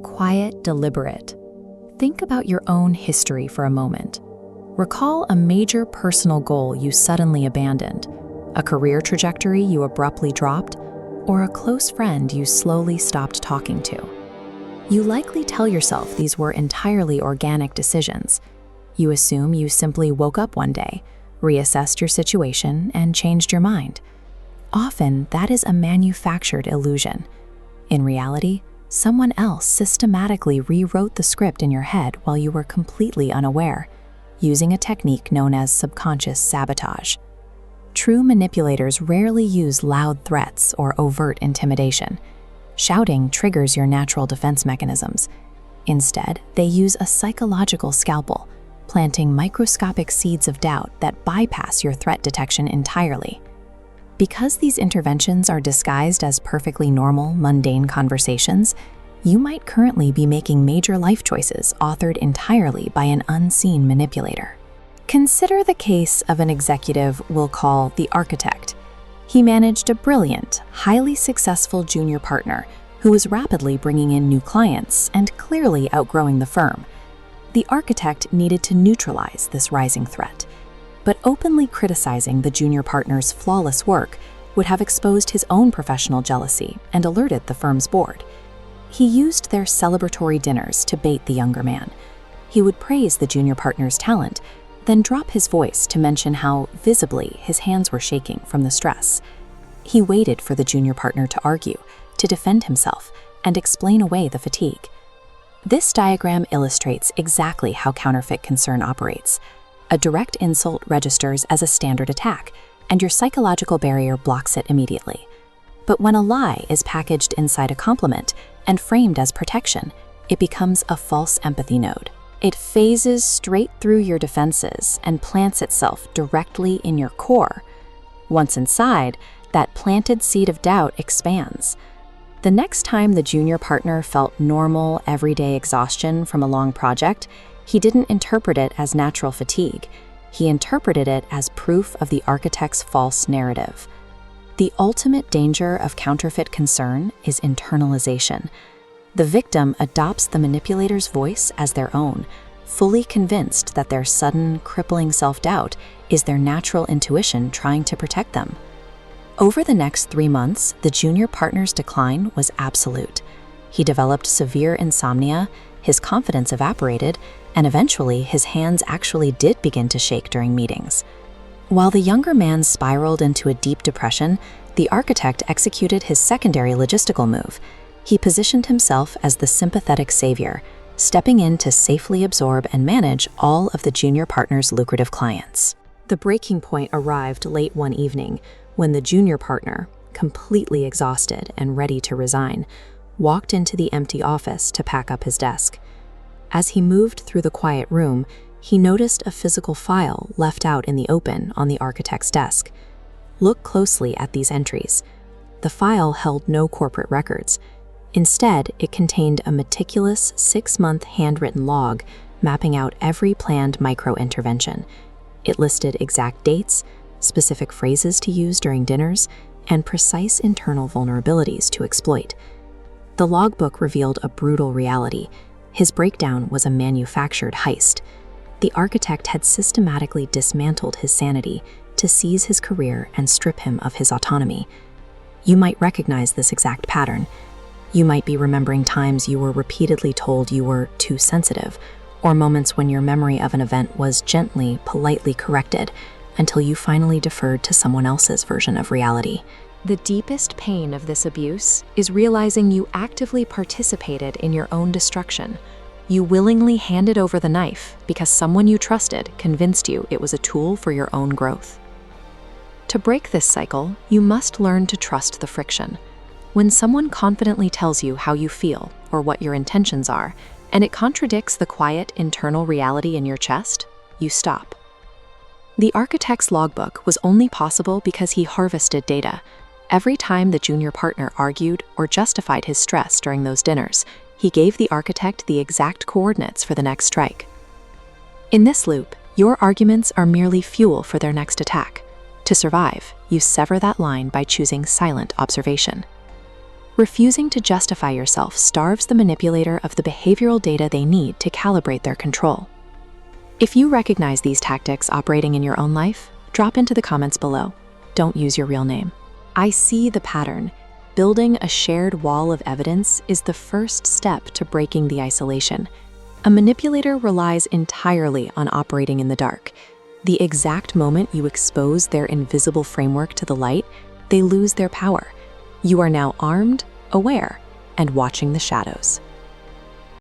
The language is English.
quiet, deliberate. Think about your own history for a moment. Recall a major personal goal you suddenly abandoned, a career trajectory you abruptly dropped, or a close friend you slowly stopped talking to. You likely tell yourself these were entirely organic decisions. You assume you simply woke up one day, reassessed your situation, and changed your mind. Often, that is a manufactured illusion. In reality, someone else systematically rewrote the script in your head while you were completely unaware, using a technique known as subconscious sabotage. True manipulators rarely use loud threats or overt intimidation. Shouting triggers your natural defense mechanisms. Instead, they use a psychological scalpel, planting microscopic seeds of doubt that bypass your threat detection entirely. Because these interventions are disguised as perfectly normal, mundane conversations, you might currently be making major life choices authored entirely by an unseen manipulator. Consider the case of an executive we'll call the architect. He managed a brilliant, highly successful junior partner who was rapidly bringing in new clients and clearly outgrowing the firm. The architect needed to neutralize this rising threat, but openly criticizing the junior partner's flawless work would have exposed his own professional jealousy and alerted the firm's board. He used their celebratory dinners to bait the younger man. He would praise the junior partner's talent, then drop his voice to mention how visibly his hands were shaking from the stress. He waited for the junior partner to argue, to defend himself, and explain away the fatigue. This diagram illustrates exactly how counterfeit concern operates. A direct insult registers as a standard attack, and your psychological barrier blocks it immediately. But when a lie is packaged inside a compliment and framed as protection, it becomes a false empathy node. It phases straight through your defenses and plants itself directly in your core. Once inside, that planted seed of doubt expands. The next time the junior partner felt normal, everyday exhaustion from a long project, he didn't interpret it as natural fatigue. He interpreted it as proof of the architect's false narrative. The ultimate danger of counterfeit concern is internalization. The victim adopts the manipulator's voice as their own, fully convinced that their sudden, crippling self-doubt is their natural intuition trying to protect them. Over the next 3 months, the junior partner's decline was absolute. He developed severe insomnia, his confidence evaporated, and eventually his hands actually did begin to shake during meetings. While the younger man spiraled into a deep depression, the architect executed his secondary logistical move. He positioned himself as the sympathetic savior, stepping in to safely absorb and manage all of the junior partner's lucrative clients. The breaking point arrived late one evening when the junior partner, completely exhausted and ready to resign, walked into the empty office to pack up his desk. As he moved through the quiet room, he noticed a physical file left out in the open on the architect's desk. Look closely at these entries. The file held no corporate records. Instead, it contained a meticulous 6-month handwritten log mapping out every planned micro-intervention. It listed exact dates, specific phrases to use during dinners, and precise internal vulnerabilities to exploit. The logbook revealed a brutal reality. His breakdown was a manufactured heist. The architect had systematically dismantled his sanity to seize his career and strip him of his autonomy. You might recognize this exact pattern. You might be remembering times you were repeatedly told you were too sensitive, or moments when your memory of an event was gently, politely corrected until you finally deferred to someone else's version of reality. The deepest pain of this abuse is realizing you actively participated in your own destruction. You willingly handed over the knife because someone you trusted convinced you it was a tool for your own growth. To break this cycle, you must learn to trust the friction. When someone confidently tells you how you feel or what your intentions are, and it contradicts the quiet internal reality in your chest, you stop. The architect's logbook was only possible because he harvested data. Every time the junior partner argued or justified his stress during those dinners, he gave the architect the exact coordinates for the next strike. In this loop, your arguments are merely fuel for their next attack. To survive, you sever that line by choosing silent observation. Refusing to justify yourself starves the manipulator of the behavioral data they need to calibrate their control. If you recognize these tactics operating in your own life, drop into the comments below. Don't use your real name. I see the pattern. Building a shared wall of evidence is the first step to breaking the isolation. A manipulator relies entirely on operating in the dark. The exact moment you expose their invisible framework to the light, they lose their power. You are now armed, aware, and watching the shadows.